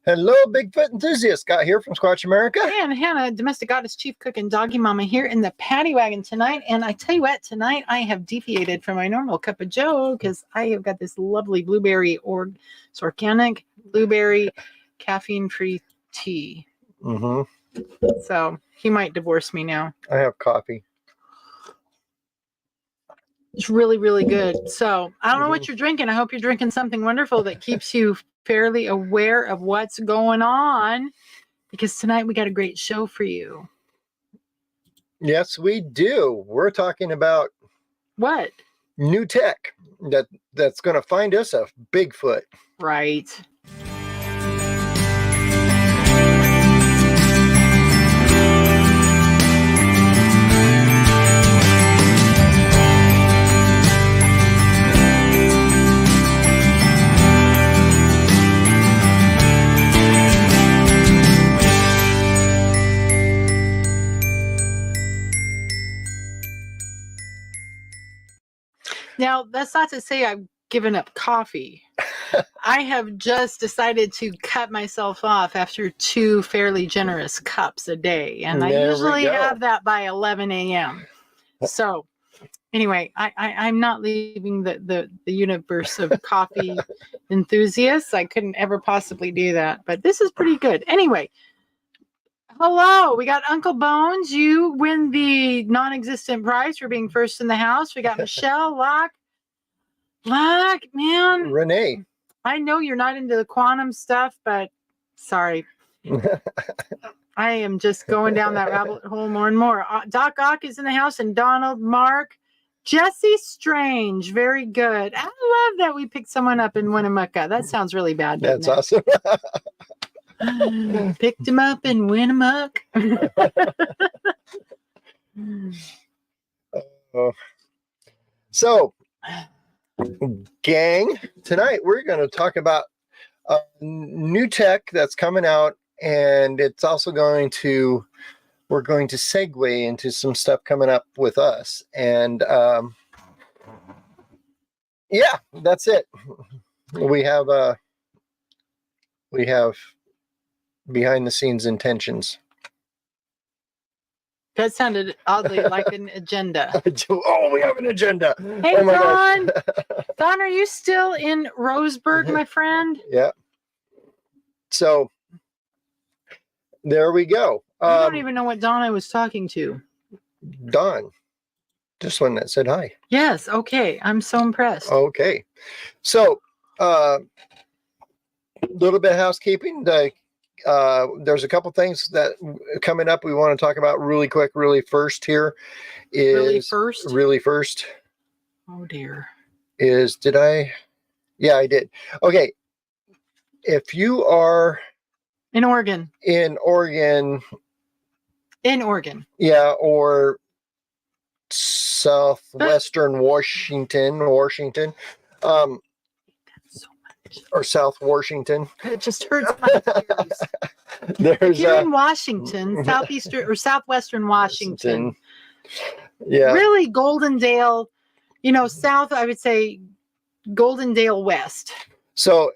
Hello, Bigfoot enthusiast. Scott here from Squatch America. And Hannah, domestic goddess, chief cook, and doggy mama here in the paddy wagon tonight. And I tell you what, tonight I have deviated from my normal cup of joe because I have got this lovely blueberry it's organic blueberry caffeine-free tea. So he might divorce me now. I have coffee. It's really, really good. So I don't know what you're drinking. I hope you're drinking something wonderful that keeps you fairly aware of what's going on, because tonight we got a great show for you. Yes, we do. We're talking about what? New tech that's going to find us a Bigfoot. Right. Now, that's not to say I've given up coffee. I have just decided to cut myself off after 2 fairly generous cups a day. And I usually have that by 11 a.m. So anyway, I'm not leaving the universe of coffee enthusiasts. I couldn't ever possibly do that. But this is pretty good. Anyway. Hello, we got Uncle Bones. You win the non-existent prize for being first in the house. We got Michelle, Locke, man. Renee. I know you're not into the quantum stuff, but sorry. I am just going down that rabbit hole more and more. Doc Ock is in the house, and Donald, Mark, Jesse Strange. Very good. I love that we picked someone up in Winnemucca. That sounds really bad. That's awesome. Picked him up and went amok. So, gang, tonight we're going to talk about new tech that's coming out, and it's also we're going to segue into some stuff coming up with us. And yeah, that's it. We have behind the scenes intentions. That sounded oddly like an agenda. Oh, we have an agenda. Hey, oh Don. Don, are you still in Roseburg, my friend? Yeah. So there we go. I don't even know what Don I was talking to. Don. This one that said hi. Yes. Okay. I'm so impressed. Okay. So little bit of housekeeping. There's a couple things that coming up we want to talk about really quick. Really first. Really first. Oh dear. Yeah, I did. Okay. If you are in Oregon. Yeah, or southwestern Washington. Or South Washington. It just hurts my ears. If you're in Washington, southeastern or southwestern Washington. Yeah. Really, Goldendale, south, I would say Goldendale West. So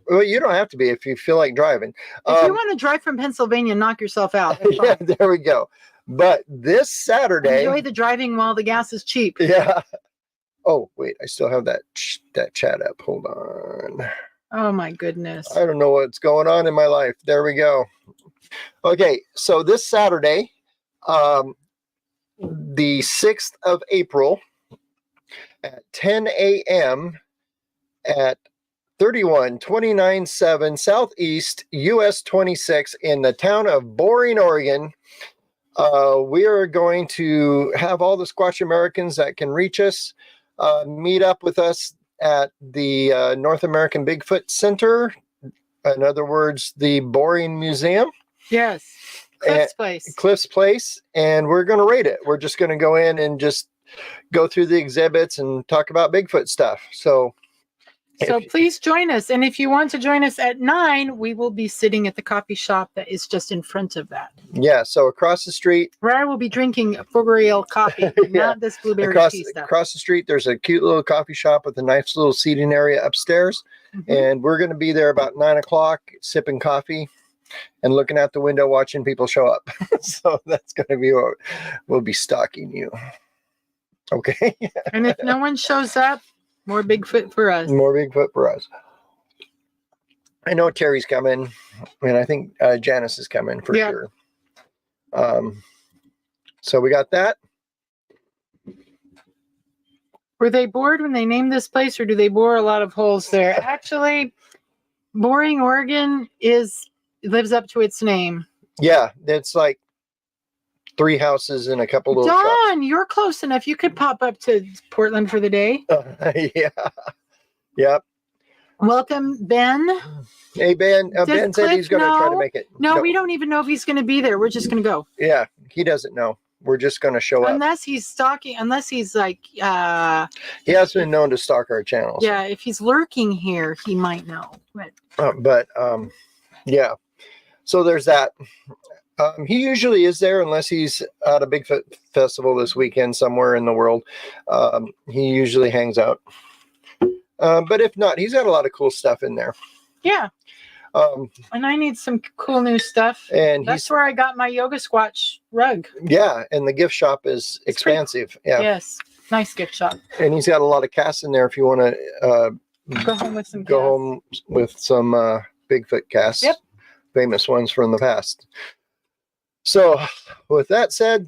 you don't have to be if you feel like driving. If you want to drive from Pennsylvania and knock yourself out. Yeah, there we go. But this Saturday. Enjoy the driving while the gas is cheap. Yeah. Oh, wait, I still have that chat up. Hold on. Oh, my goodness. I don't know what's going on in my life. There we go. Okay, so this Saturday, the 6th of April at 10 a.m. at 31297 Southeast US 26 in the town of Boring, Oregon, we are going to have all the Squatch Americans that can reach us meet up with us at the North American Bigfoot Center. In other words, the Boring Museum. Yes. Cliff's Place. And we're going to rate it. We're just going to go in and just go through the exhibits and talk about Bigfoot stuff. So So please join us. And if you want to join us at 9, we will be sitting at the coffee shop that is just in front of that. Yeah, so across the street. Where I will be drinking for real coffee, not this blueberry tea stuff. Across the street, there's a cute little coffee shop with a nice little seating area upstairs. And we're going to be there about 9 o'clock, sipping coffee and looking out the window, watching people show up. So that's going to be what we'll be stalking you. Okay. And if no one shows up, more Bigfoot for us. More Bigfoot for us. I know Terry's coming, and I think Janice is coming for sure. So we got that. Were they bored when they named this place, or do they bore a lot of holes there? Actually, Boring, Oregon lives up to its name. Yeah, it's like 3 houses and a couple little shops. Don, you're close enough. You could pop up to Portland for the day. Yeah. Yep. Welcome, Ben. Hey, Ben. Ben said he's going to try to make it. No, we don't even know if he's going to be there. We're just going to go. Yeah, he doesn't know. We're just going to show up. Unless he's stalking, unless he's like... he has been known to stalk our channels. Yeah, if he's lurking here, he might know. But yeah. So there's that. He usually is there unless he's at a Bigfoot festival this weekend somewhere in the world. He usually hangs out. But if not, he's got a lot of cool stuff in there. Yeah. And I need some cool new stuff. And that's where I got my yoga Squatch rug. Yeah, and the gift shop is expansive. Yeah. Yes, nice gift shop. And he's got a lot of casts in there if you want to go home with some Bigfoot casts. Yep. Famous ones from the past. So, with that said,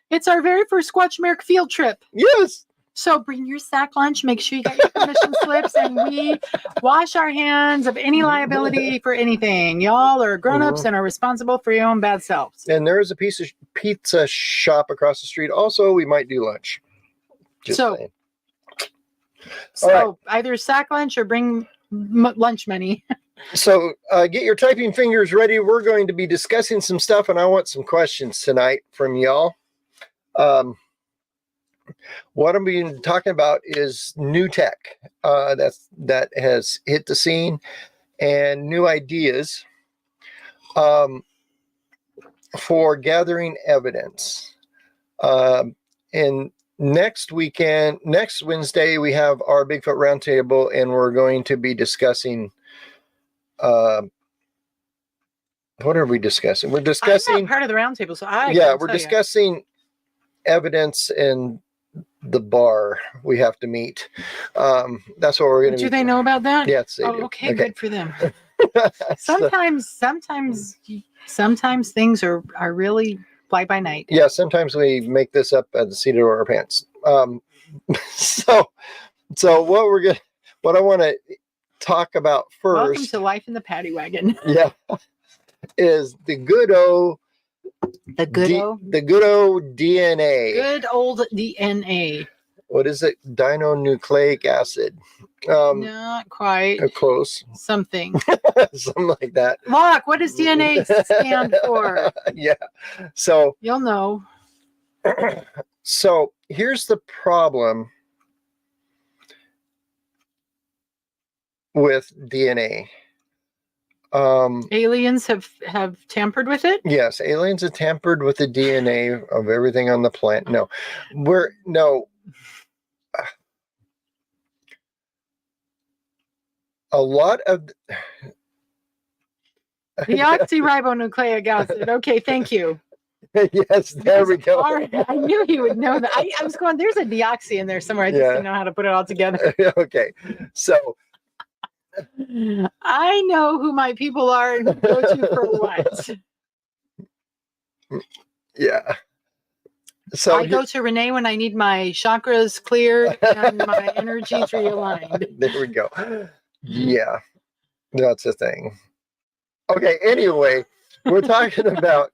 it's our very first Squatch America field trip. Yes. So bring your sack lunch, make sure you got your permission slips, and we wash our hands of any liability for anything. Y'all are grown-ups and are responsible for your own bad selves. And there is a pizza shop across the street. Also, we might do lunch. Just saying. So either sack lunch or bring lunch money. So get your typing fingers ready. We're going to be discussing some stuff, and I want some questions tonight from y'all. What I'm going to be talking about is new tech that has hit the scene and new ideas for gathering evidence. And next Wednesday, we have our Bigfoot Roundtable, and we're going to be discussing what are we discussing? We're discussing... I'm not part of the roundtable, so we're discussing evidence and the bar we have to meet. That's what we're going to do. They know about that? Yes, they do. Okay, good for them. Sometimes things are really fly by night. Yeah, sometimes we make this up at the seat of our pants. So what I want to talk about first. Welcome to life in the paddy wagon. Yeah, is the good old DNA. Good old DNA. What is it? Dinonucleic acid. Not quite. Close. Something. Something like that. Look, what does DNA stand for? Yeah. So you'll know. So here's the problem with DNA. Aliens have tampered with it? Yes, aliens have tampered with the DNA of everything on the planet. No. A lot of deoxyribonucleic acid. Okay, thank you. Yes, there we go. I knew he would know that. I was going, there's a deoxy in there somewhere. I just didn't know how to put it all together. Okay. So I know who my people are and go to for what. Yeah. So I go to Renee when I need my chakras cleared and my energies realigned. There we go. Yeah, that's the thing. Okay, anyway, we're talking about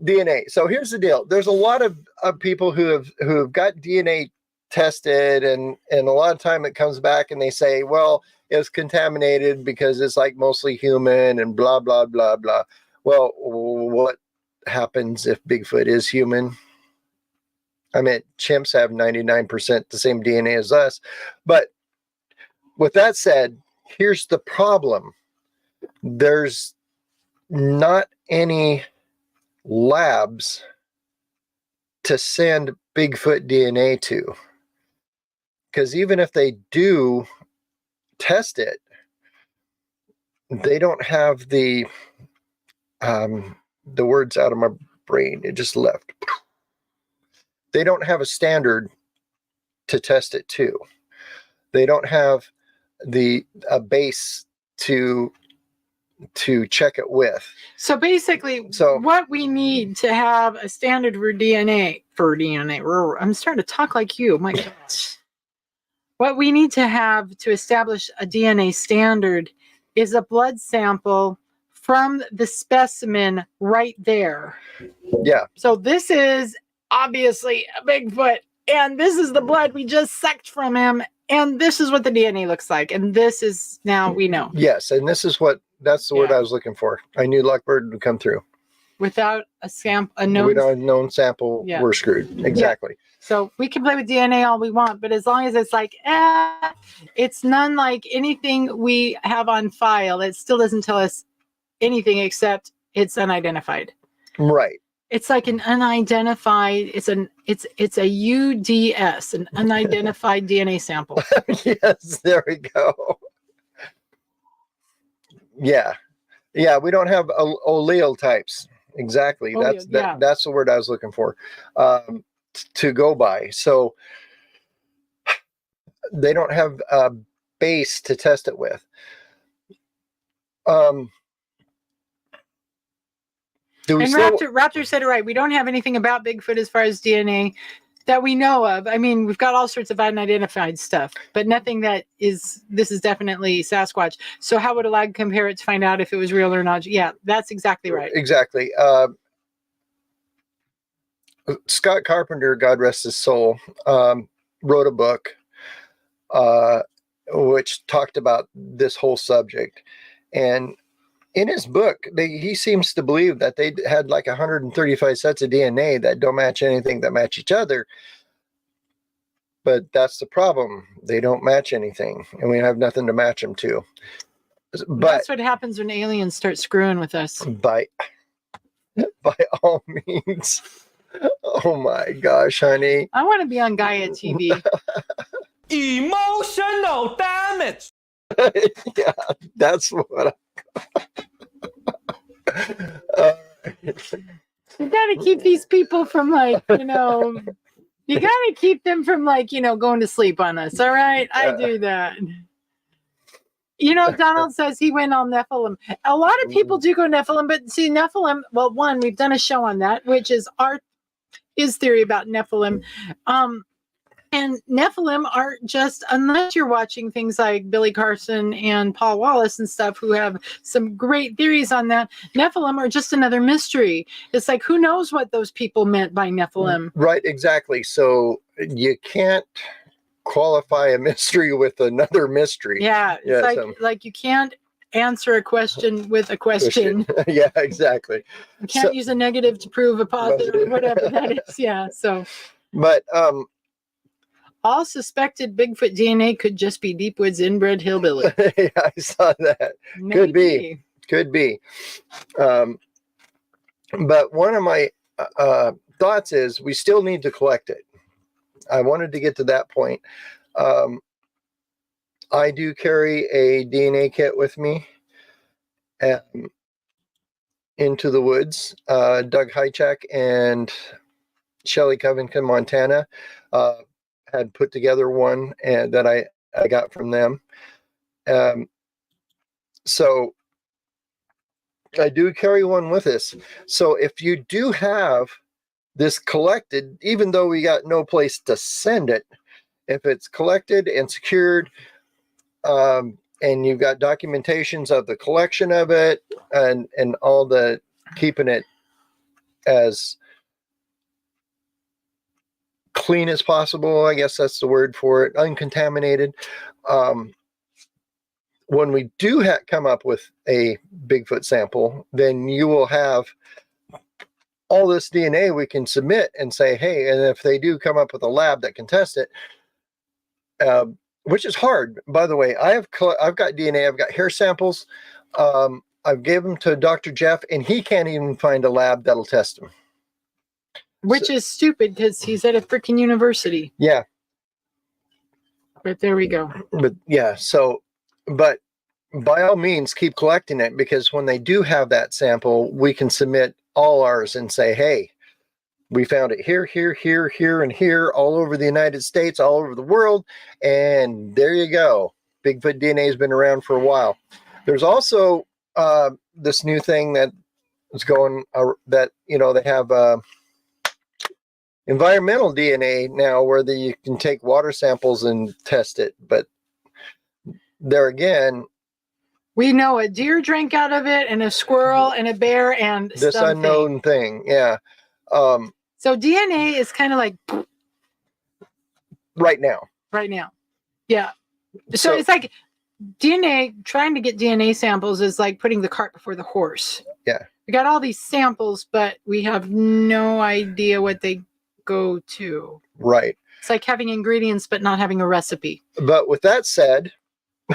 DNA. So here's the deal. There's a lot of people who have got DNA tested, and a lot of time it comes back and they say, well, it's contaminated because it's like mostly human and blah, blah, blah, blah. Well, what happens if Bigfoot is human? I mean, chimps have 99% the same DNA as us, but with that said, here's the problem. There's not any labs to send Bigfoot DNA to. Because even if they do test it, they don't have the words out of my brain. It just left. They don't have a standard to test it to. They don't have a base to check it with. So basically, what we need to have a standard for DNA, I'm starting to talk like you. My gosh. What we need to have to establish a DNA standard is a blood sample from the specimen right there. Yeah. So this is obviously a Bigfoot, and this is the blood we just sucked from him, and this is what the DNA looks like, and this is, now we know. Yes, and this is that's the word I was looking for. I knew Lockbird would come through. Without a known sample, we're screwed. Exactly. Yeah. So we can play with DNA all we want, but as long as it's like, it's none like anything we have on file, it still doesn't tell us anything except it's unidentified. Right. It's like an unidentified, it's a UDS, an unidentified DNA sample. Yes, there we go. Yeah. Yeah, we don't have allele types. Exactly. That's the word I was looking for, to go by. So they don't have a base to test it with. Raptor said it right. We don't have anything about Bigfoot as far as DNA that we know of. I mean, we've got all sorts of unidentified stuff, but nothing this is definitely Sasquatch. So how would a lab compare it to find out if it was real or not? Yeah, that's exactly right. Exactly. Scott Carpenter, God rest his soul, wrote a book which talked about this whole subject. And in his book, he seems to believe that they had like 135 sets of DNA that don't match anything that match each other. But that's the problem. They don't match anything, and we have nothing to match them to. But that's what happens when aliens start screwing with us. By all means. Oh my gosh, honey. I want to be on Gaia TV. Emotional damage. Yeah, that's what you gotta keep these people from you gotta keep them from going to sleep on us. All right, I do that. Donald says he went on Nephilim. A lot of people do go Nephilim, but see, Nephilim, well, one, we've done a show on that, which is his theory about Nephilim. And Nephilim are just, unless you're watching things like Billy Carson and Paul Wallace and stuff who have some great theories on that, Nephilim are just another mystery. It's like, who knows what those people meant by Nephilim? Right, exactly. So you can't qualify a mystery with another mystery. Yeah, it's like you can't answer a question with a question. Yeah, exactly. You can't use a negative to prove a positive, whatever that is. Yeah, so. But, all suspected Bigfoot DNA could just be Deepwood's inbred hillbilly. Yeah, I saw that. Maybe. Could be. But one of my thoughts is we still need to collect it. I wanted to get to that point. I do carry a DNA kit with me into the woods. Doug Hychak and Shelley Covington, Montana, had put together one that I got from them. So I do carry one with us. So if you do have this collected, even though we got no place to send it, if it's collected and secured, and you've got documentations of the collection of it and all the keeping it as clean as possible, I guess that's the word for it, uncontaminated. When we do come up with a Bigfoot sample, then you will have all this DNA we can submit and say, hey, and if they do come up with a lab that can test it, which is hard, by the way. I've got DNA, I've got hair samples. I've gave them to Dr. Jeff, and he can't even find a lab that'll test them. Which is stupid because he's at a freaking university. Yeah. But there we go. But yeah, but by all means, keep collecting it, because when they do have that sample, we can submit all ours and say, hey, we found it here, here, here, here, and here, all over the United States, all over the world. And there you go. Bigfoot DNA has been around for a while. There's also this new thing that is going that, they have environmental DNA now, where you can take water samples and test it. But there again, we know a deer drank out of it, and a squirrel, and a bear, and this something. Unknown thing. Yeah. So DNA is kind of like right now. Yeah. So it's like DNA, trying to get DNA samples is like putting the cart before the horse. Yeah. We got all these samples, but we have no idea what they go to. Right. It's like having ingredients, but not having a recipe. But with that said,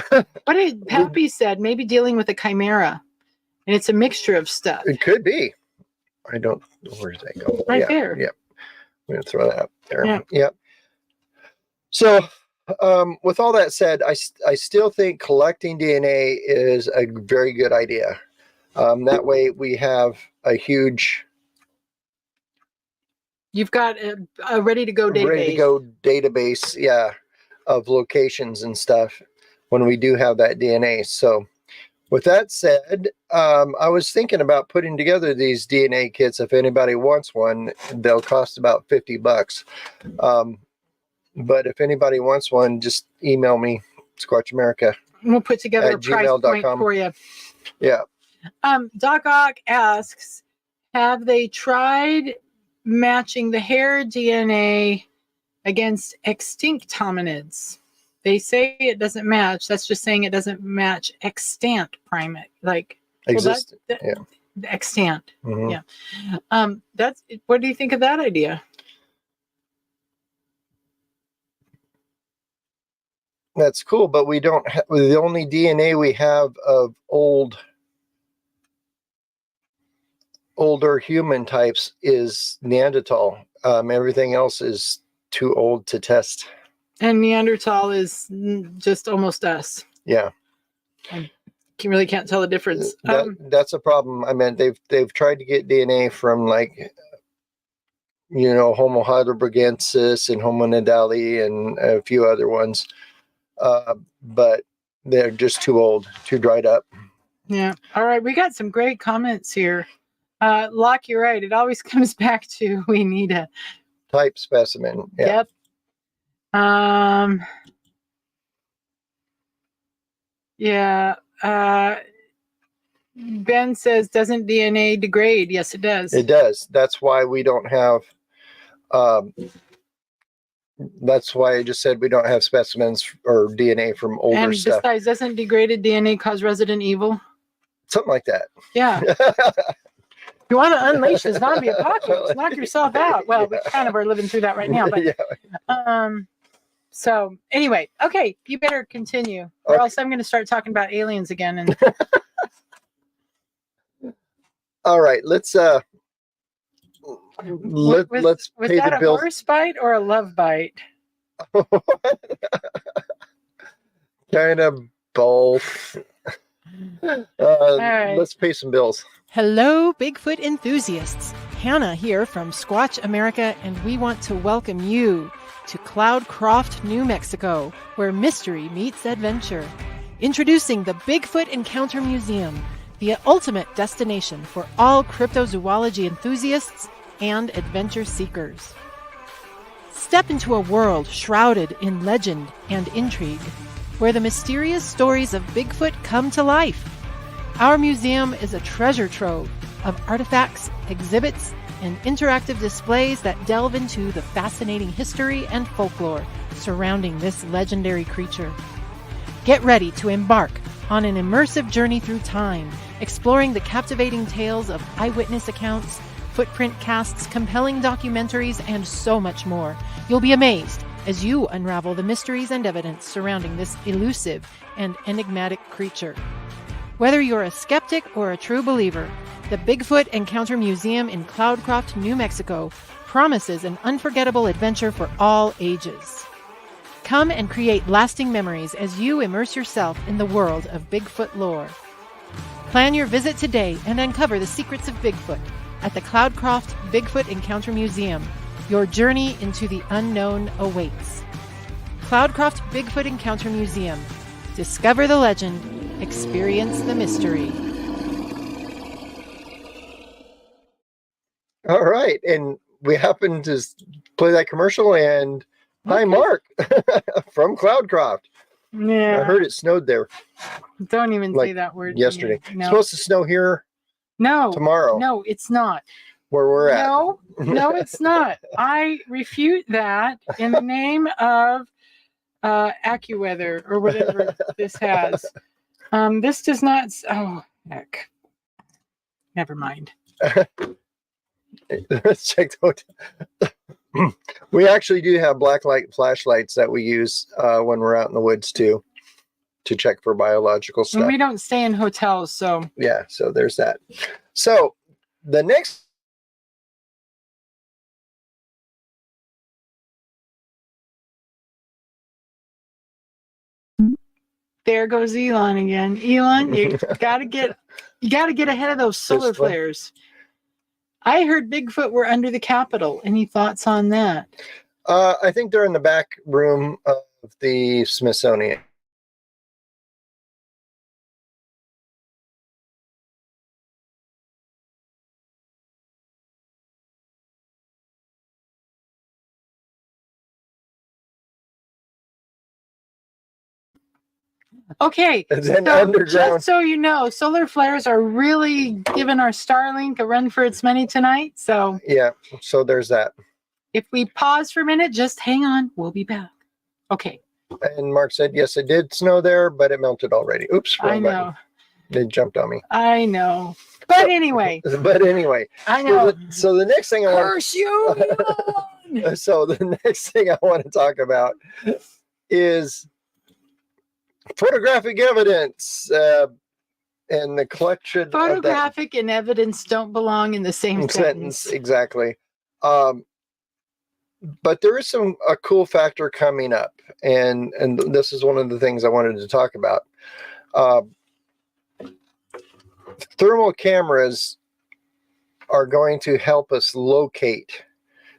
what did Happy said, maybe dealing with a chimera, and it's a mixture of stuff. It could be. I don't know, where does that go? Right there. Yep. I'm going to throw that up there. Yeah. Yep. So with all that said, I still think collecting DNA is a very good idea. That way we have a huge... You've got a ready-to-go database. Ready-to-go database, yeah, of locations and stuff when we do have that DNA. So with that said, I was thinking about putting together these DNA kits. If anybody wants one, they'll cost about $50. But if anybody wants one, just email me, Squatch America. We'll put together a price point for you. Yeah. Doc Ock asks, have they tried matching the hair DNA against extinct hominids? They say it doesn't match. That's just saying it doesn't match extant primate, like extant. Yeah. Extant. Mm-hmm. Yeah. That's. What do you think of that idea? That's cool, but we don't have, the only DNA we have of older human types is Neanderthal. Everything else is too old to test. And Neanderthal is just almost us. Yeah. I really can't tell the difference. That's a problem. I mean, they've tried to get DNA from, like, Homo heidelbergensis and Homo nadali and a few other ones. But they're just too old, too dried up. Yeah. All right. We got some great comments here. Locke, you're right. It always comes back to we need a type specimen. Yeah. Yep. Yeah. Ben says, doesn't DNA degrade? Yes, it does. It does. That's why we don't have, that's why I just said we don't have specimens or DNA from older stuff. And besides, doesn't degraded DNA cause Resident Evil? Something like that. Yeah. You want to unleash the zombie apocalypse, knock yourself out. Well, we kind of are living through that right now. But yeah. So anyway, okay, you better continue, or else I'm going to start talking about aliens again. And all right, let's pay was that the a bills. horse bite or a love bite? Kind of both. Right. Let's pay some bills. Hello, Bigfoot enthusiasts. Hannah here from Squatch America, and we want to welcome you to Cloudcroft, New Mexico, where mystery meets adventure. Introducing the Bigfoot Encounter Museum, the ultimate destination for all cryptozoology enthusiasts and adventure seekers. Step into a world shrouded in legend and intrigue, where the mysterious stories of Bigfoot come to life. Our museum is a treasure trove of artifacts, exhibits, and interactive displays that delve into the fascinating history and folklore surrounding this legendary creature. Get ready to embark on an immersive journey through time, exploring the captivating tales of eyewitness accounts, footprint casts, compelling documentaries, and so much more. You'll be amazed as you unravel the mysteries and evidence surrounding this elusive and enigmatic creature. Whether you're a skeptic or a true believer, the Bigfoot Encounter Museum in Cloudcroft, New Mexico promises an unforgettable adventure for all ages. Come and create lasting memories as you immerse yourself in the world of Bigfoot lore. Plan your visit today and uncover the secrets of Bigfoot at the Cloudcroft Bigfoot Encounter Museum. Your journey into the unknown awaits. Cloudcroft Bigfoot Encounter Museum. Discover the legend, experience the mystery. All right, and we happened to play that commercial, and hi, Mark from Cloudcroft. Yeah. I heard it snowed there. Don't even say that word. Yesterday. No. It's supposed to snow here tomorrow. No, it's not. Where we're at. No, it's not. I refute that in the name of AccuWeather or whatever this has. This does not. Oh, heck. Never mind. Let's check the hotel. We actually do have black light flashlights that we use when we're out in the woods too, to check for biological stuff. And we don't stay in hotels, so yeah. So there's that. So the next. There goes Elon again. Elon, you gotta get ahead of those solar flares. I heard Bigfoot were under the Capitol. Any thoughts on that? I think they're in the back room of the Smithsonian. Okay, underground. Just so you know, solar flares are really giving our Starlink a run for its money tonight. So yeah, so there's that. If we pause for a minute, just hang on. We'll be back. Okay. And Mark said, yes, it did snow there, but it melted already. Oops. I know. It jumped on me. I know. But anyway. I know. So the next thing I want. Curse you. So the next thing I want to talk about is photographic evidence and the collection. Photographic and evidence don't belong in the same sentence. Exactly. But there is a cool factor coming up, and this is one of the things I wanted to talk about. Thermal cameras are going to help us locate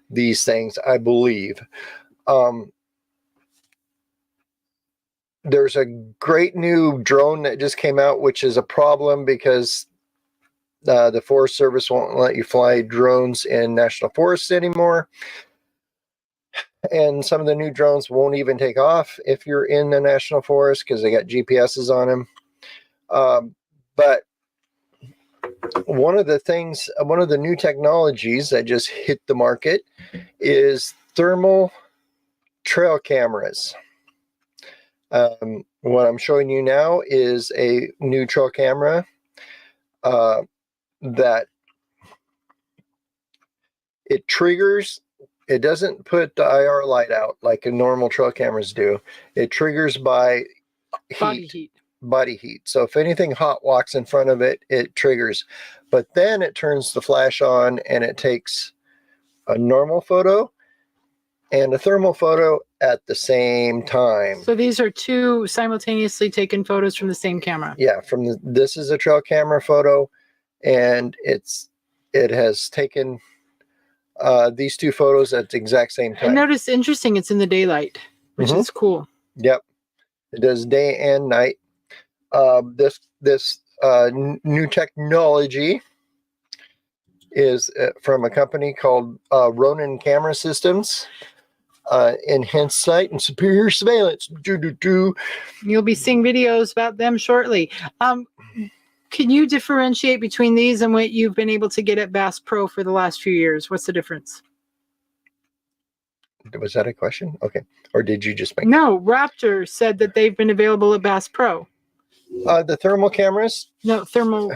these things, I believe. There's a great new drone that just came out, which is a problem because the Forest Service won't let you fly drones in national forests anymore. And some of the new drones won't even take off if you're in the national forest because they got GPSs on them. But one of the new technologies that just hit the market is thermal trail cameras. What I'm showing you now is a new trail camera that it triggers. It doesn't put the IR light out like a normal trail cameras do. It triggers by body heat. So if anything hot walks in front of it, it triggers. But then it turns the flash on and it takes a normal photo and a thermal photo at the same time. So these are two simultaneously taken photos from the same camera. Yeah, this is a trail camera photo, and it has taken these two photos at the exact same time. I noticed interesting. It's in the daylight, which is cool. Yep, it does day and night. This new technology is from a company called Ronin Camera Systems. Enhanced sight and superior surveillance. You'll be seeing videos about them shortly. Can you differentiate between these and what you've been able to get at Bass Pro for the last few years? What's the difference? Was that a question? Okay. Or did you just make No, Raptor said that they've been available at Bass Pro. The thermal cameras? No, thermal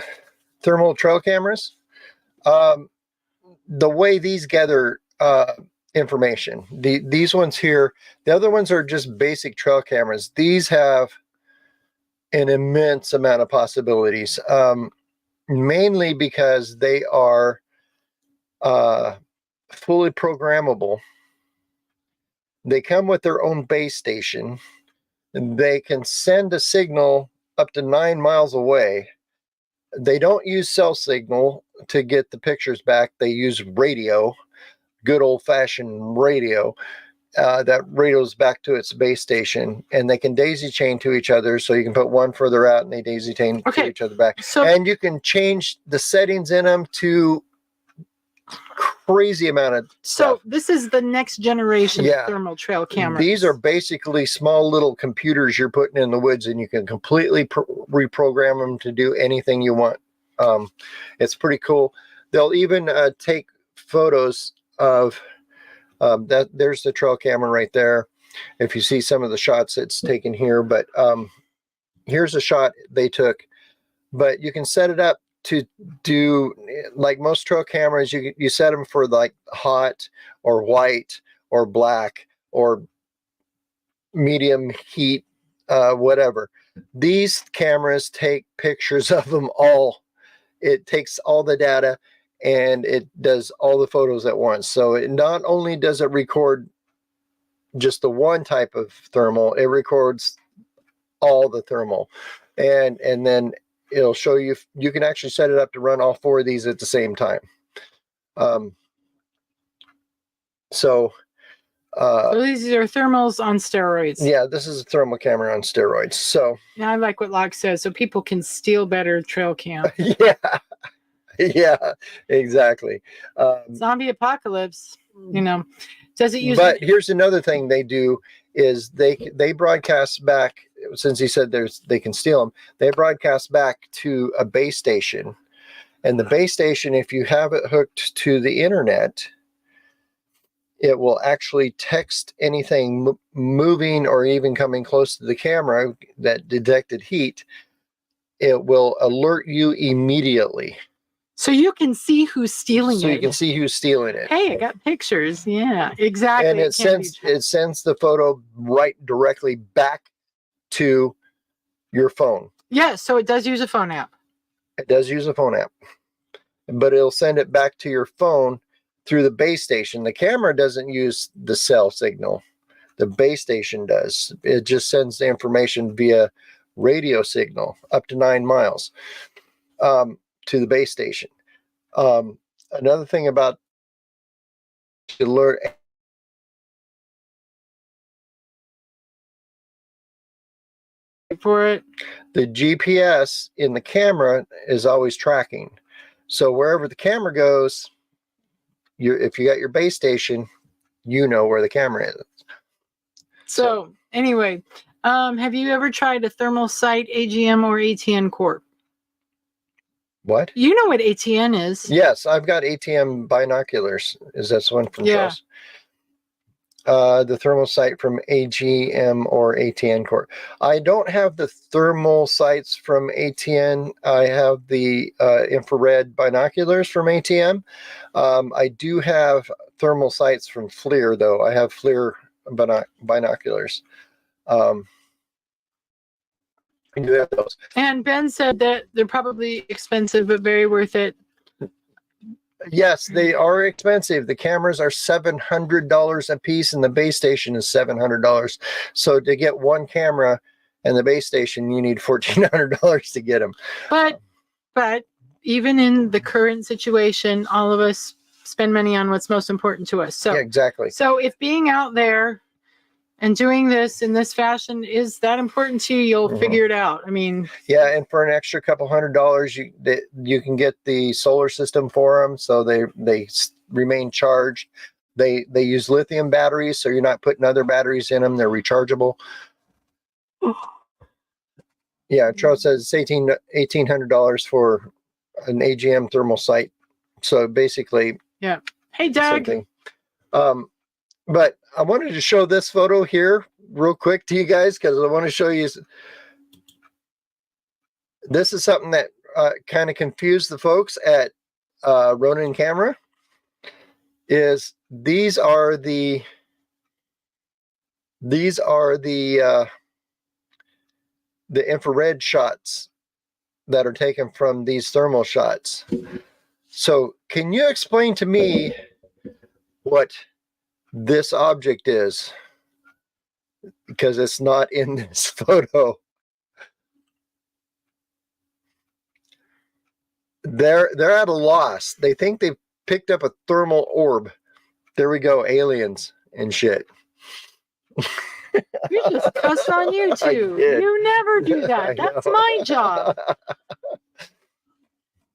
trail cameras. The way these gather information. These ones here, the other ones are just basic trail cameras. These have an immense amount of possibilities, mainly because they are fully programmable. They come with their own base station. They can send a signal up to 9 miles away. They don't use cell signal to get the pictures back. They use radio, good old-fashioned radio. That radios back to its base station, and they can daisy chain to each other, so you can put one further out and they daisy chain to each other back. And you can change the settings in them to crazy amount of stuff. So this is the next generation thermal trail cameras. These are basically small little computers you're putting in the woods, and you can completely reprogram them to do anything you want. It's pretty cool. They'll even take photos of that. There's the trail camera right there. If you see some of the shots it's taken here, but here's a shot they took. But you can set it up to do, like most trail cameras, you set them for like hot or white or black or medium heat, whatever. These cameras take pictures of them all. It takes all the data and it does all the photos at once. So it not only does it record just the one type of thermal, it records all the thermal, and then it'll show you. You can actually set it up to run all 4 of these at the same time. So these are thermals on steroids. Yeah, this is a thermal camera on steroids. So I like what Locke says. So people can steal better trail cam. Yeah, exactly. Zombie apocalypse, does it use? But here's another thing they do is they broadcast back. Since he said they can steal them, they broadcast back to a base station, and the base station, if you have it hooked to the internet, it will actually text anything moving or even coming close to the camera that detected heat. It will alert you immediately. So you can see who's stealing it. So you can see who's stealing it. Hey, I got pictures. Yeah, exactly. And it sends the photo right directly back to your phone. Yeah, so it does use a phone app. It does use a phone app. But it'll send it back to your phone through the base station. The camera doesn't use the cell signal. The base station does. It just sends the information via radio signal up to 9 miles. To the base station. Another thing about alert for it, the GPS in the camera is always tracking. So wherever the camera goes, if you got your base station, you know where the camera is. So anyway, have you ever tried a thermal sight, AGM, or ATN Corp? What? You know what ATN is? Yes, I've got ATM binoculars. Is that one from Charles? The thermal sight from AGM or ATN Corp. I don't have the thermal sights from ATN. I have the infrared binoculars from ATM. I do have thermal sights from FLIR, though. I have FLIR binoculars. I do have those. And Ben said that they're probably expensive, but very worth it. Yes, they are expensive. The cameras are $700 a piece, and the base station is $700. So to get one camera and the base station, you need $1,400 to get them. But even in the current situation, all of us spend money on what's most important to us. So yeah, exactly. So if being out there and doing this in this fashion is that important to you, you'll figure it out. I mean, yeah, and for an extra couple $100, you can get the solar system for them, so they remain charged. They use lithium batteries, so you're not putting other batteries in them. They're rechargeable. Yeah, Charles says it's $1,800 for an AGM thermal sight. So basically, yeah. Hey, Doug. But I wanted to show this photo here real quick to you guys because I want to show you. This is something that kind of confused the folks at Ronin Camera. is these are the infrared shots that are taken from these thermal shots. So can you explain to me what this object is? Because it's not in this photo. They're at a loss. They think they've picked up a thermal orb. There we go, aliens and shit. You just cussed on YouTube. You never do that. That's my job.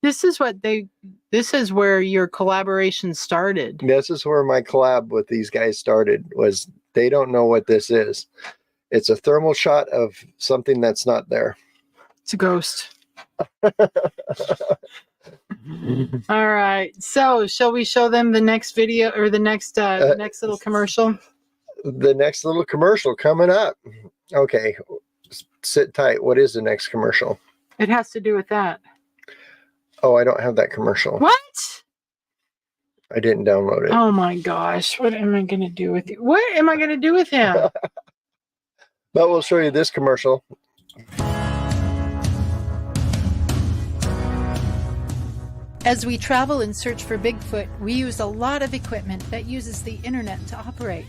This is where your collaboration started. This is where my collab with these guys started, was they don't know what this is. It's a thermal shot of something that's not there. It's a ghost. All right. So shall we show them the next video, or the next little commercial? The next little commercial coming up. Okay. Sit tight. What is the next commercial? It has to do with that. Oh, I don't have that commercial. What? I didn't download it. Oh my gosh. What am I going to do with you? What am I going to do with him? But we'll show you this commercial. As we travel and search for Bigfoot, we use a lot of equipment that uses the internet to operate.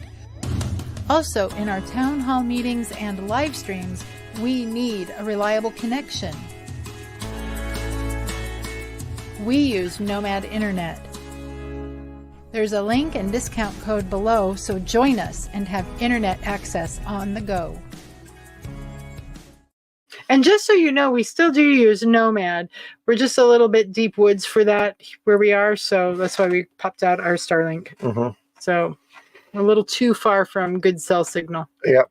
Also, in our town hall meetings and live streams, we need a reliable connection. We use Nomad Internet. There's a link and discount code below, so join us and have internet access on the go. And just so you know, we still do use Nomad. We're just a little bit deep woods for that where we are, so that's why we popped out our Starlink. Mm-hmm. So we're a little too far from good cell signal. Yep.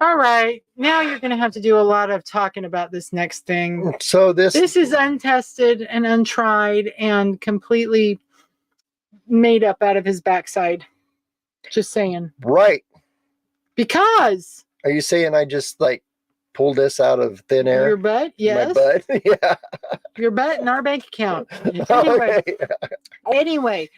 All right. Now you're going to have to do a lot of talking about this next thing. So this is untested and untried and completely made up out of his backside. Just saying. Right. Because. Are you saying I just like pulled this out of thin air? Your butt? Yes. My butt? Yeah. Your butt and our bank account. Anyway,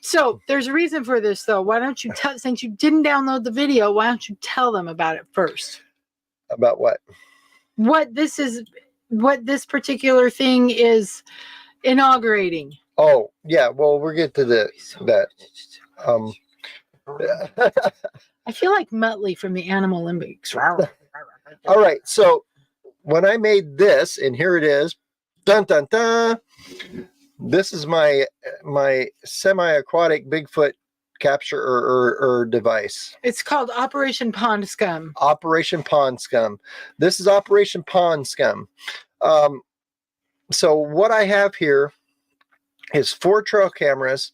so there's a reason for this, though. Why don't you tell, since you didn't download the video, why don't you tell them about it first? About what? What this particular thing is inaugurating. Oh, yeah. Well, we'll get to that. I feel like Muttley from the Animal Olympics. All right. So when I made this, and here it is, dun dun dun. This is my semi-aquatic Bigfoot capture or device. It's called Operation Pond Scum. Operation Pond Scum. This is Operation Pond Scum. So what I have here is 4 trail cameras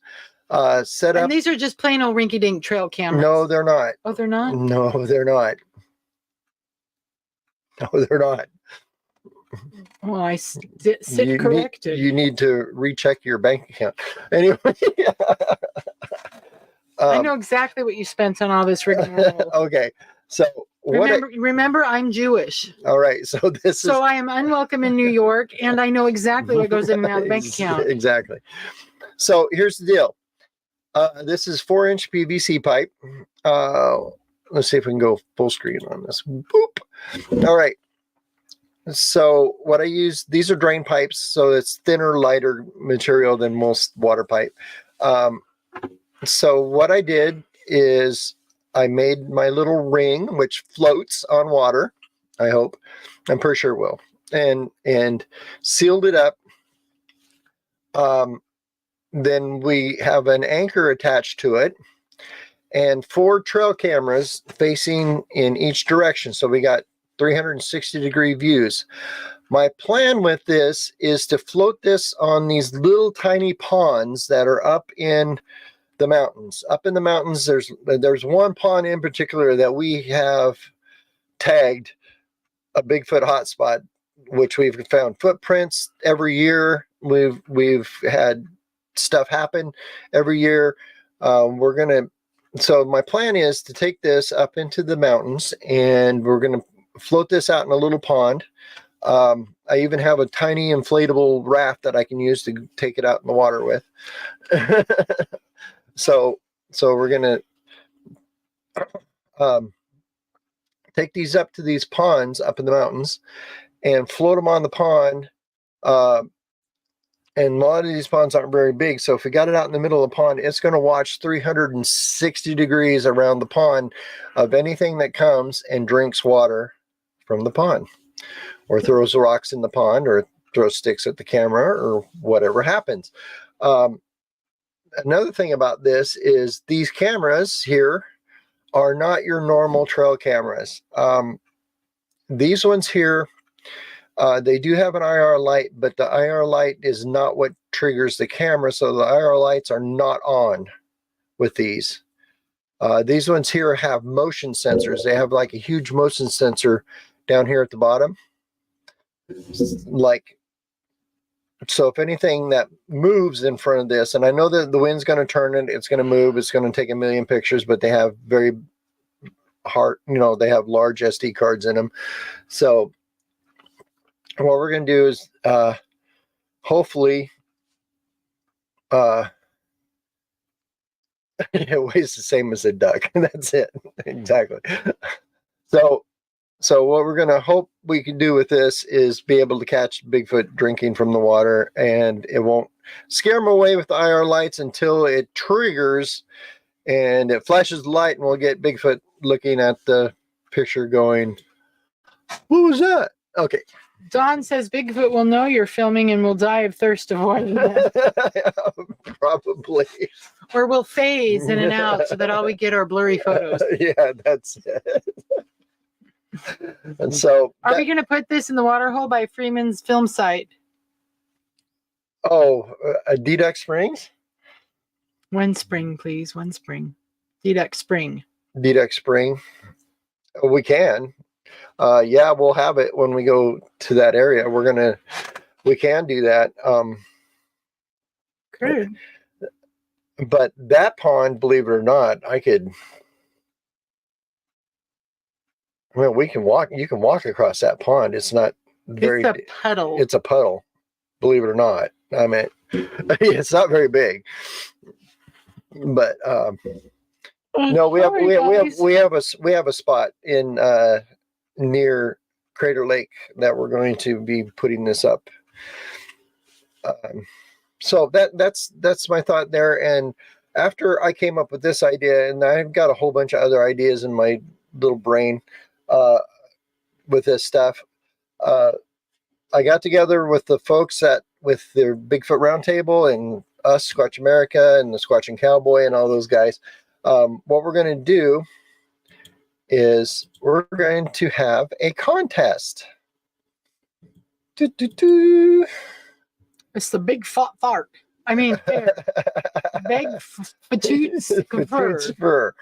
set up. And these are just plain old rinky-dink trail cameras. No, they're not. Oh, they're not? No, they're not. No, they're not. Well, I sit corrected. You need to recheck your bank account. Anyway. I know exactly what you spent on all this rigmarole. Okay. So remember, I'm Jewish. All right. So So I am unwelcome in New York, and I know exactly what goes in and out of the bank account. Exactly. So here's the deal. This is 4-inch PVC pipe. Let's see if we can go full screen on this. Boop. All right. So what I use, these are drain pipes, so it's thinner, lighter material than most water pipe. So what I did is I made my little ring, which floats on water. I hope. I'm pretty sure it will. And sealed it up. Then we have an anchor attached to it and 4 trail cameras facing in each direction. So we got 360-degree views. My plan with this is to float this on these little tiny ponds that are up in the mountains. Up in the mountains, there's one pond in particular that we have tagged a Bigfoot hotspot, which we've found footprints every year. We've had stuff happen every year. So my plan is to take this up into the mountains, and we're going to float this out in a little pond. I even have a tiny inflatable raft that I can use to take it out in the water with. So we're going to take these up to these ponds up in the mountains and float them on the pond. And a lot of these ponds aren't very big. So if we got it out in the middle of the pond, it's going to watch 360 degrees around the pond of anything that comes and drinks water from the pond, or throws rocks in the pond, or throws sticks at the camera, or whatever happens. Another thing about this is these cameras here are not your normal trail cameras. These ones here, they do have an IR light, but the IR light is not what triggers the camera. So the IR lights are not on with these. These ones here have motion sensors. They have like a huge motion sensor down here at the bottom. So if anything that moves in front of this, and I know that the wind's going to turn it, it's going to move, it's going to take a million pictures, but they have very hard, they have large SD cards in them. So what we're going to do is hopefully it weighs the same as a duck. That's it. Exactly. So what we're going to hope we can do with this is be able to catch Bigfoot drinking from the water, and it won't scare them away with the IR lights until it triggers and it flashes the light, and we'll get Bigfoot looking at the picture going, what was that? Okay. Don says Bigfoot will know you're filming and will die of thirst avoiding that. Probably. Or we'll phase in and out so that all we get are blurry photos. Yeah, that's it. And so are we going to put this in the water hole by Freeman's film site? Oh, Deduct Springs? One spring, please. One spring. Deduct Spring. Deduct Spring. We can. Yeah, we'll have it when we go to that area. We can do that. Good. But that pond, believe it or not, we can walk. You can walk across that pond. It's not very. It's a puddle. It's a puddle, believe it or not. I mean, it's not very big. But no, we have a spot in near Crater Lake that we're going to be putting this up. So that's my thought there. And after I came up with this idea, and I've got a whole bunch of other ideas in my little brain with this stuff, I got together with the folks with their Bigfoot Roundtable and us, Squatch America, and the Squatch and Cowboy, and all those guys. What we're going to do is we're going to have a contest. It's the big fart. I mean, big fur.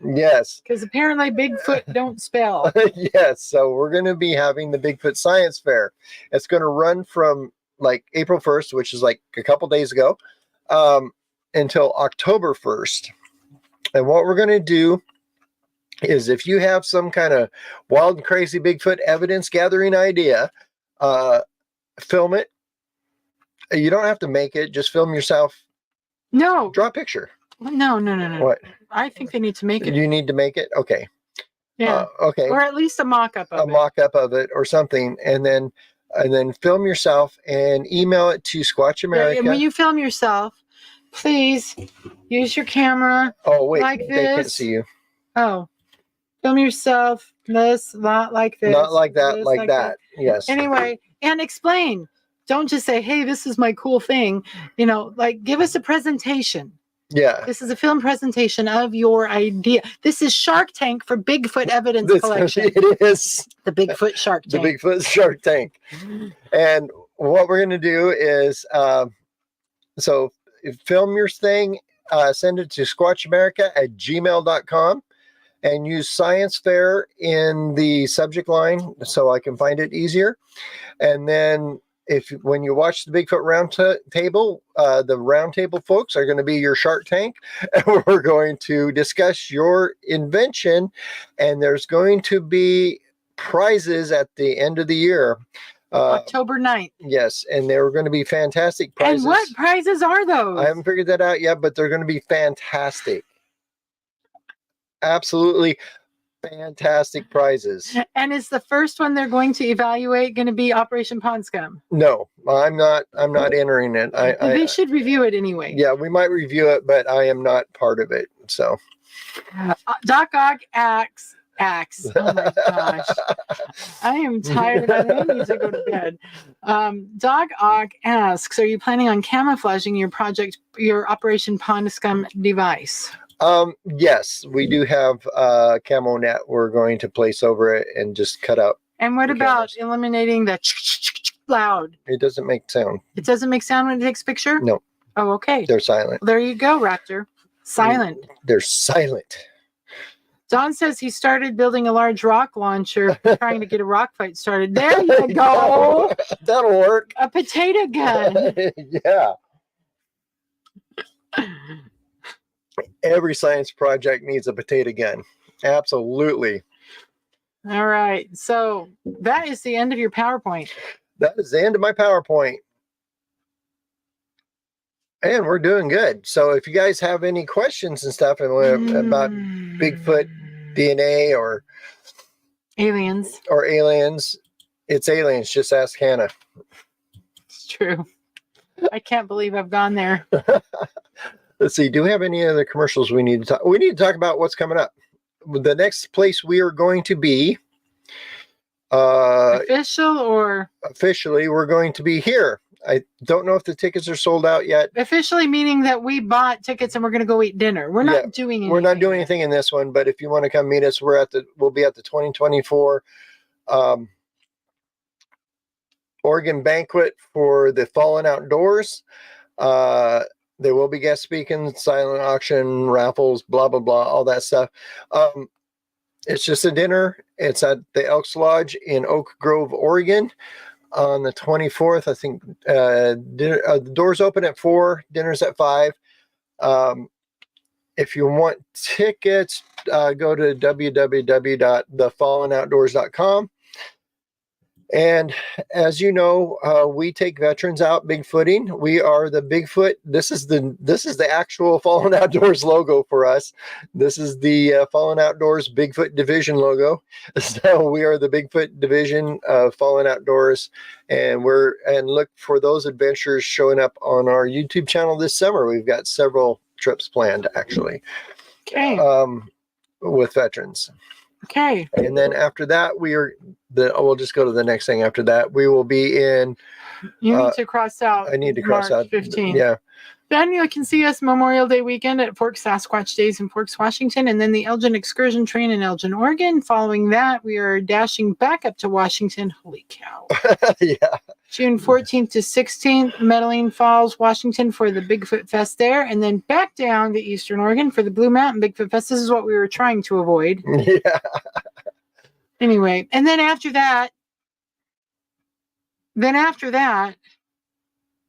Yes. Because apparently Bigfoot don't spell. Yes. So we're going to be having the Bigfoot Science Fair. It's going to run from like April 1st, which is like a couple days ago, until October 1st. And what we're going to do is, if you have some kind of wild and crazy Bigfoot evidence gathering idea, film it. You don't have to make it. Just film yourself. No. Draw a picture. No. What? I think they need to make it. You need to make it? Okay. Yeah. Okay. Or at least a mock-up of it. A mock-up of it or something. And then film yourself and email it to Squatch America. Yeah, and when you film yourself, please use your camera. Oh, wait. Like They can't this. see you. Oh. Film yourself. This, not like this. Not like that, this, like that. Yes. Anyway, and explain. Don't just say, hey, this is my cool thing. Give us a presentation. Yeah. This is a film presentation of your idea. This is Shark Tank for Bigfoot evidence collection. It is. The Bigfoot Shark Tank. The Bigfoot Shark Tank. And what we're going to do is, so film your thing, send it to squatchamerica@gmail.com and use Science Fair in the subject line so I can find it easier. And then when you watch the Bigfoot Roundtable, the Roundtable folks are going to be your Shark Tank, and we're going to discuss your invention, and there's going to be prizes at the end of the year. October 9th. Yes, and they're going to be fantastic prizes. And what prizes are those? I haven't figured that out yet, but they're going to be fantastic. Absolutely fantastic prizes. And is the first one they're going to evaluate going to be Operation Pond Scum? No, I'm not entering it. They should review it anyway. Yeah, we might review it, but I am not part of it. So Doc Ock Axe. Oh my gosh. I am tired. I think I need to go to bed. Doc Ock asks, are you planning on camouflaging your Operation Pond Scum device? Yes, we do have camo net we're going to place over it and just cut out. And what about eliminating the loud? It doesn't make sound. It doesn't make sound when it takes a picture? No. Oh, okay. They're silent. There you go, Raptor. Silent. They're silent. Don says he started building a large rock launcher, trying to get a rock fight started. There you go. That'll work. A potato gun. Yeah. Every science project needs a potato gun. Absolutely. All right. So that is the end of your PowerPoint. That is the end of my PowerPoint. And we're doing good. So if you guys have any questions and stuff about Bigfoot DNA or aliens, it's aliens. Just ask Hannah. It's true. I can't believe I've gone there. Let's see. Do we have any other commercials we need to talk? We need to talk about what's coming up. The next place we are going to be. Officially, we're going to be here. I don't know if the tickets are sold out yet. Officially meaning that we bought tickets and we're going to go eat dinner. We're not doing anything. We're not doing anything in this one, but if you want to come meet us, we'll be at the 2024 Oregon banquet for the Fallen Outdoors. There will be guest speaking, silent auction, raffles, blah, blah, blah, all that stuff. It's just a dinner. It's at the Elks Lodge in Oak Grove, Oregon on the 24th. I think the doors open at 4, dinner's at 5. If you want tickets, go to www.thefallenoutdoors.com. And as you know, we take veterans out bigfooting. We are the Bigfoot. This is the actual Fallen Outdoors logo for us. This is the Fallen Outdoors Bigfoot Division logo. So we are the Bigfoot Division of Fallen Outdoors, and look for those adventures showing up on our YouTube channel this summer. We've got several trips planned actually. Okay. With veterans. Okay. And then after that, we'll just go to the next thing. After that, we will be in. You need to cross out. I need to cross out 15. Yeah. Then you can see us Memorial Day weekend at Forks Sasquatch Days in Forks, Washington, and then the Elgin Excursion Train in Elgin, Oregon. Following that, we are dashing back up to Washington. Holy cow. Yeah. June 14th to 16th, Medellin Falls, Washington for the Bigfoot Fest there, and then back down to Eastern Oregon for the Blue Mountain Bigfoot Fest. This is what we were trying to avoid. Yeah. Anyway, and then after that,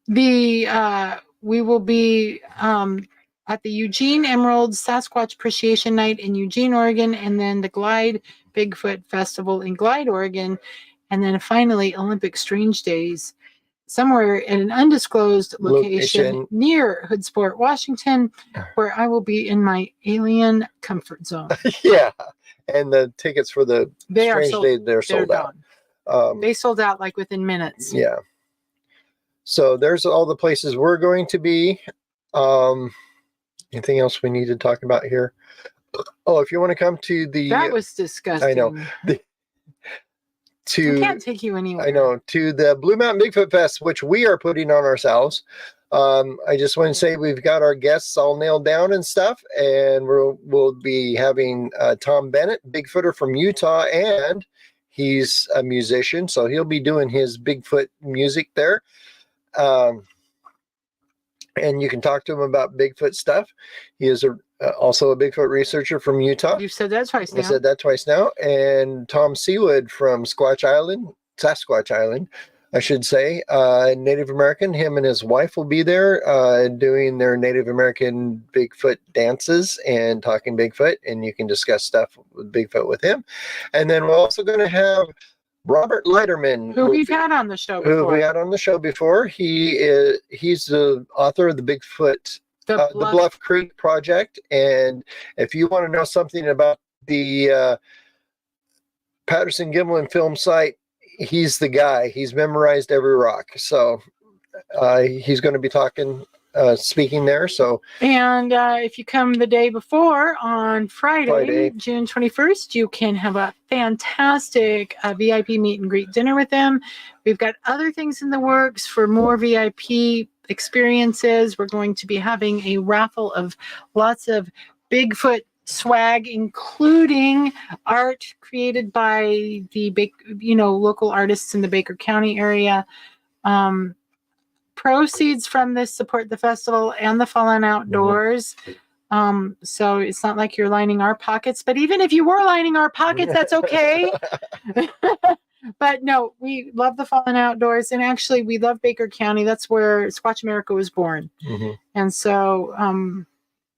we will be at the Eugene Emerald Sasquatch Appreciation Night in Eugene, Oregon, and then the Glide Bigfoot Festival in Glide, Oregon, and then finally Olympic Strange Days somewhere in an undisclosed location near Hoodsport, Washington, where I will be in my alien comfort zone. Yeah, and the tickets for the Strange Days, they're sold out. They sold out like within minutes. Yeah. So there's all the places we're going to be. Anything else we need to talk about here? Oh, if you want to come to the... That was disgusting. I know. I can't take you anywhere. I know. To the Blue Mountain Bigfoot Fest, which we are putting on ourselves. I just want to say we've got our guests all nailed down and stuff. And we'll be having Tom Bennett, Bigfooter from Utah, and he's a musician. So he'll be doing his Bigfoot music there. And you can talk to him about Bigfoot stuff. He is also a Bigfoot researcher from Utah. You've said that twice now. I said that twice now. And Tom Seawood from Sasquatch Island, I should say, Native American. Him and his wife will be there doing their Native American Bigfoot dances and talking Bigfoot. And you can discuss stuff with Bigfoot with him. And then we're also going to have Robert Leiterman, who we've had on the show before. Who we had on the show before. He's the author of the Bigfoot, the Bluff Creek Project. And if you want to know something about the Patterson-Gimlin film site, he's the guy. He's memorized every rock. So he's going to be speaking there. So, and if you come the day before on Friday, June 21st, you can have a fantastic VIP meet and greet dinner with them. We've got other things in the works for more VIP experiences. We're going to be having a raffle of lots of Bigfoot swag, including art created by the local artists in the Baker County area. Proceeds from this support the festival and the Fallen Outdoors. So it's not like you're lining our pockets, but even if you were lining our pockets, that's okay. But no, we love the Fallen Outdoors, and actually we love Baker County. That's where Squatch America was born. And so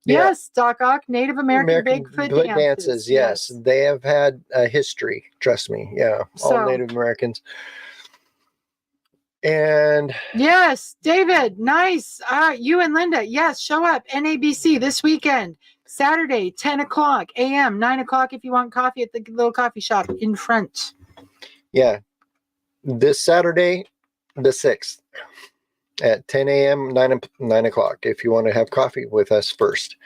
yes, Doc Ock, Native American Bigfoot dances. Yes, they have had a history, trust me. Yeah, all Native Americans. And yes, David, nice. You and Linda, yes, show up. NABC this weekend, Saturday, 10 o'clock a.m., 9 o'clock if you want coffee at the little coffee shop in front. Yeah, this Saturday, the 6th, at 10 a.m., 9 o'clock, if you want to have coffee with us first.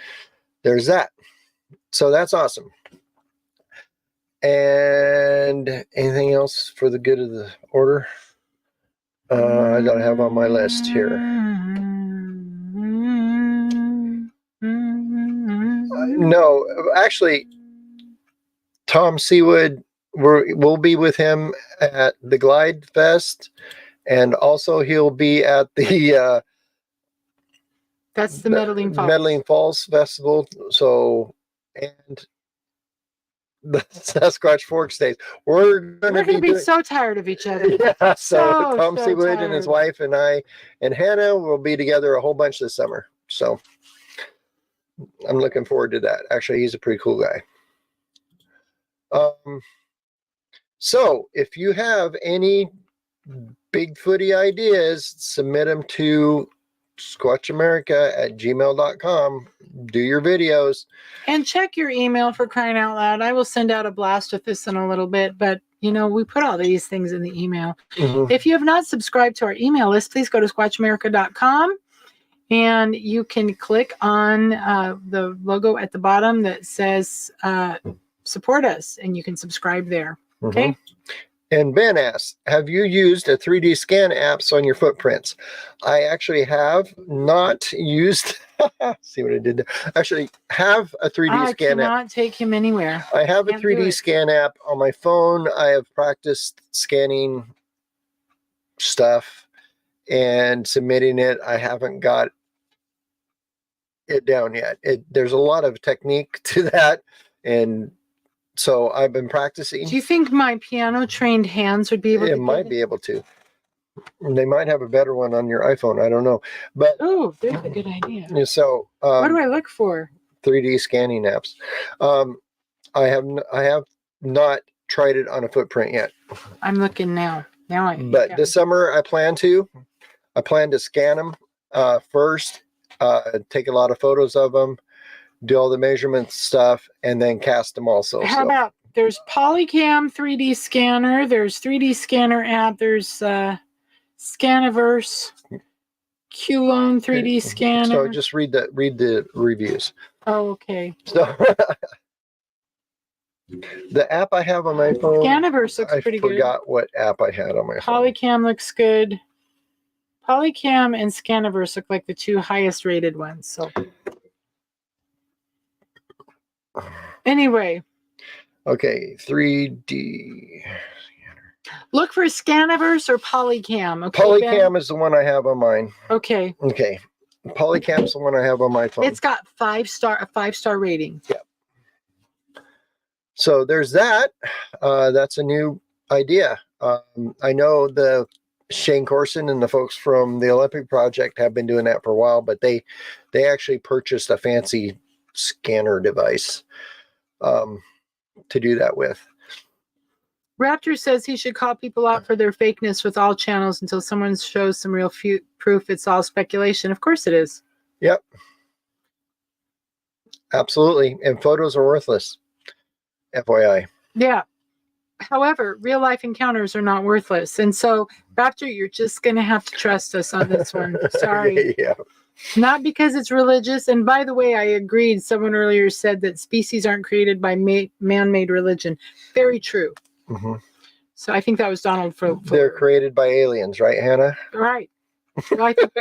There's that. So that's awesome. And anything else for the good of the order? I don't have on my list here. No, actually, Tom Seawood, we'll be with him at the Glide Fest, and also he'll be at the that's the Meddling Falls Festival. So, and the Sasquatch Forks Days. We're going to be so tired of each other. Yeah, so Tom Seawood and his wife and I and Hannah will be together a whole bunch this summer. So I'm looking forward to that. Actually, he's a pretty cool guy. So if you have any Bigfooty ideas, submit them to squatchamerica@gmail.com. Do your videos. And check your email, for crying out loud. I will send out a blast with this in a little bit, but we put all these things in the email. If you have not subscribed to our email list, please go to squatchamerica.com and you can click on the logo at the bottom that says support us, and you can subscribe there. Okay. And Ben asks, have you used a 3D scan apps on your footprints? I actually have not used, see what I did there? Actually have a 3D scan app. I cannot take him anywhere. I have a 3D scan app on my phone. I have practiced scanning stuff and submitting it. I haven't got it down yet. There's a lot of technique to that, and so I've been practicing. Do you think my piano-trained hands would be able to? It might be able to. They might have a better one on your iPhone. I don't know. But there's a good idea. So what do I look for? 3D scanning apps. I have not tried it on a footprint yet. I'm looking now. But this summer I plan to scan them first, take a lot of photos of them, do all the measurement stuff, and then cast them also. How about there's Polycam 3D scanner, there's 3D scanner app, there's Scaniverse, Qlone 3D scanner. So just read the reviews. Oh, okay. So the app I have on my phone, Scaniverse looks pretty good. I forgot what app I had on my phone. Polycam looks good. Polycam and Scaniverse look like the two highest rated ones. So anyway. Okay, 3D. Look for Scaniverse or Polycam. Okay, Polycam Ben? is the one I have on mine. Okay. Okay. Polycam's the one I have on my phone. It's got a 5-star rating. Yep. So there's that. That's a new idea. I know the Shane Corson and the folks from the Olympic Project have been doing that for a while, but they actually purchased a fancy scanner device to do that with. Raptor says he should call people out for their fakeness with all channels until someone shows some real proof. It's all speculation. Of course it is. Yep. Absolutely. And photos are worthless. FYI. Yeah. However, real life encounters are not worthless. And so, Raptor, you're just going to have to trust us on this one. Sorry. Yeah. Not because it's religious. And by the way, I agreed. Someone earlier said that species aren't created by man-made religion. Very true. Mm-hmm. So I think that was Donald Fuller. They're created by aliens, right, Hannah? Right. Well, I think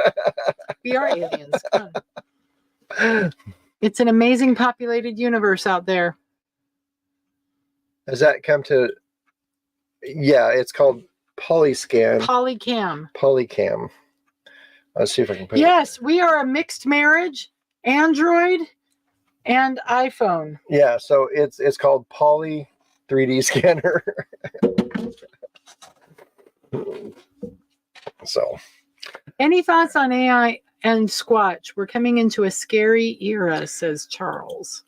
we are aliens. Come on. It's an amazing populated universe out there. Has that come to... Yeah, it's called Polyscan. Polycam. Let's see if I can put Yes, we are a mixed marriage, Android and iPhone. Yeah, so it's called Poly 3D scanner. So, any thoughts on AI and Squatch? We're coming into a scary era, says Charles.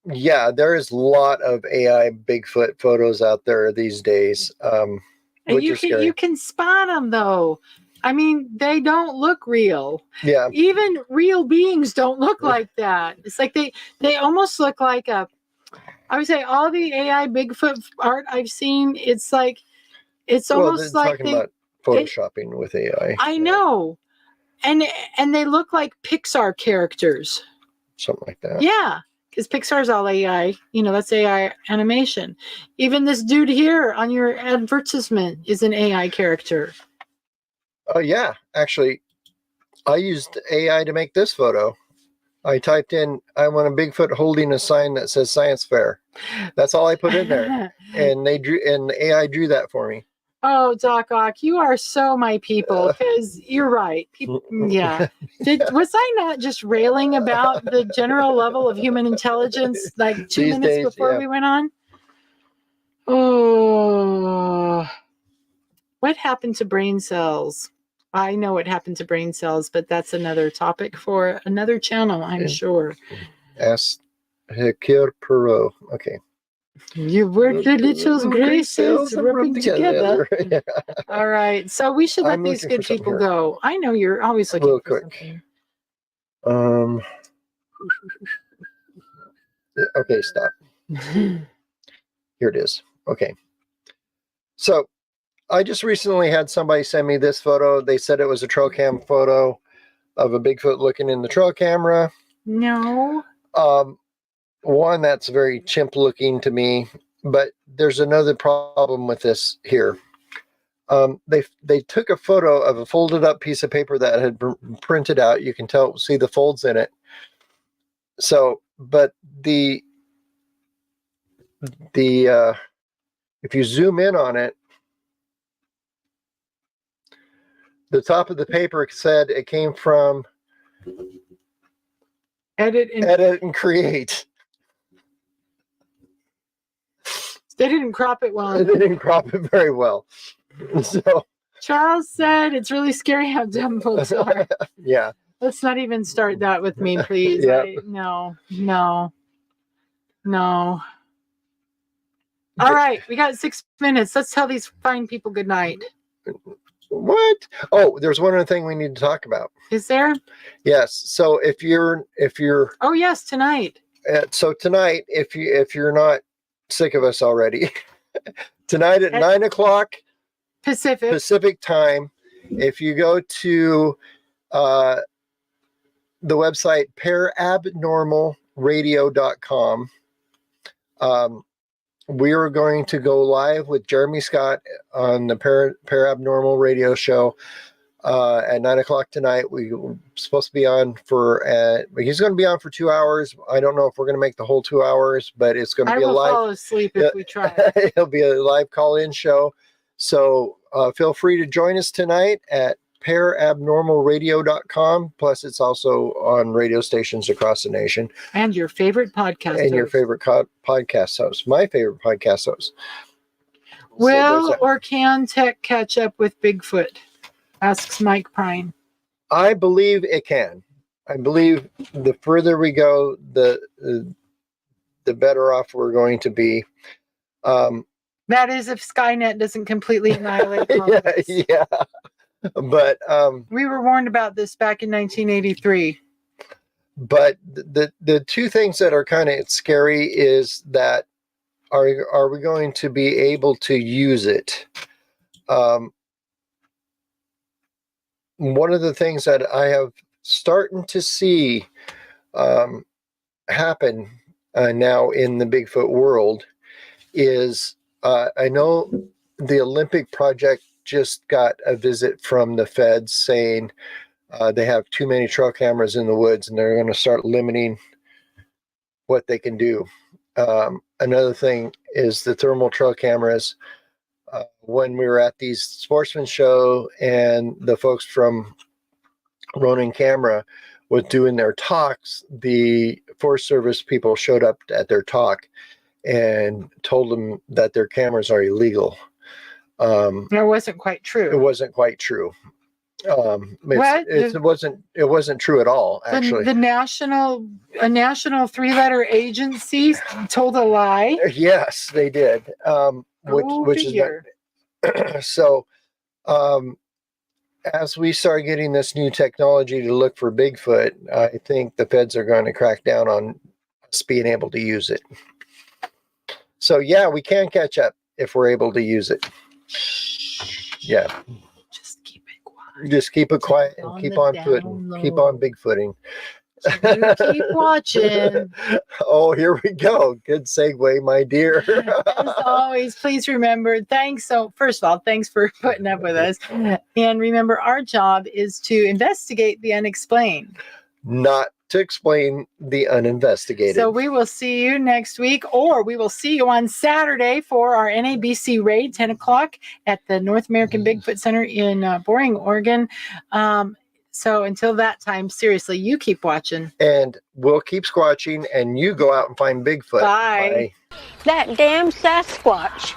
Yeah, there is a lot of AI Bigfoot photos out there these days. And you can spot them though. I mean, they don't look real. Yeah. Even real beings don't look like that. It's like they almost look like I would say all the AI Bigfoot art I've seen, it's like it's almost like talking about photoshopping with AI. I know. And they look like Pixar characters. Something like that. Yeah. Because Pixar's all AI, that's AI animation. Even this dude here on your advertisement is an AI character. Oh, yeah. Actually, I used AI to make this photo. I typed in, I want a Bigfoot holding a sign that says science fair. That's all I put in there. And the AI drew that for me. Oh, Doc Ock, you are so my people, because you're right. Yeah. Was I not just railing about the general level of human intelligence like 2 These minutes days, before we went on? Oh, what happened to brain cells? I know what happened to brain cells, but that's another topic for another channel, I'm sure. Ask Hecure Perot. Okay. You work the little gray cells rubbing together. Yeah. All right. So we should let these good people go. I know you're always looking Real for quick. something. Okay, stop. Here it is. Okay. So I just recently had somebody send me this photo. They said it was a trail cam photo of a Bigfoot looking in the trail camera. No. One that's very chimp looking to me, but there's another problem with this here. They took a photo of a folded up piece of paper that had been printed out. You can see the folds in it. So, but the if you zoom in on it, the top of the paper said it came from Edit and create. They didn't crop it well. They didn't crop it very well. So Charles said it's really scary how dumb folks are. Yeah. Let's not even start that with me, please. Yeah. No. All right, we got 6 minutes. Let's tell these fine people good night. What? Oh, there's one other thing we need to talk about. Is there? Yes. So if you're Oh yes, tonight. So tonight, if you're not sick of us already, tonight at 9 o'clock Pacific time, if you go to the website parabnormalradio.com, we are going to go live with Jeremy Scott on the Parabnormal Radio Show at 9 o'clock tonight. We're supposed to be on he's going to be on for 2 hours. I don't know if we're going to make the whole 2 hours, but it's going to be a live. I will fall asleep if we try. It'll be a live call-in show. So feel free to join us tonight at parabnormalradio.com. Plus, it's also on radio stations across the nation. And your favorite podcast host. Your favorite podcast host. My favorite podcast host. Will or can tech catch up with Bigfoot? Asks Mike Prine. I believe it can. I believe the further we go, the better off we're going to be. That is if Skynet doesn't completely annihilate Congress. Yeah. But we were warned about this back in 1983. But the two things that are kind of scary is that are we going to be able to use it? One of the things that I have starting to see happen now in the Bigfoot world is I know the Olympic Project just got a visit from the feds saying they have too many trail cameras in the woods and they're going to start limiting what they can do. Another thing is the thermal trail cameras. When we were at the Sportsman Show and the folks from Ronin Camera was doing their talks, the Forest Service people showed up at their talk and told them that their cameras are illegal. It wasn't quite true. It wasn't quite true. It wasn't true at all, actually. A national 3-letter agency told a lie. Yes, they did. Which is not, so. As we start getting this new technology to look for Bigfoot, I think the feds are going to crack down on us being able to use it. So yeah, we can catch up if we're able to use it. Yeah. Just keep it quiet. Just keep it quiet and keep on Bigfooting. You keep watching. Oh, here we go. Good segue, my dear. As always, please remember, first of all, thanks for putting up with us. And remember, our job is to investigate the unexplained. Not to explain the uninvestigated. So we will see you next week, or we will see you on Saturday for our NABC raid, 10 o'clock at the North American Bigfoot Center in Boring, Oregon. So until that time, seriously, you keep watching. And we'll keep squatching, and you go out and find Bigfoot. Bye. That damn Sasquatch.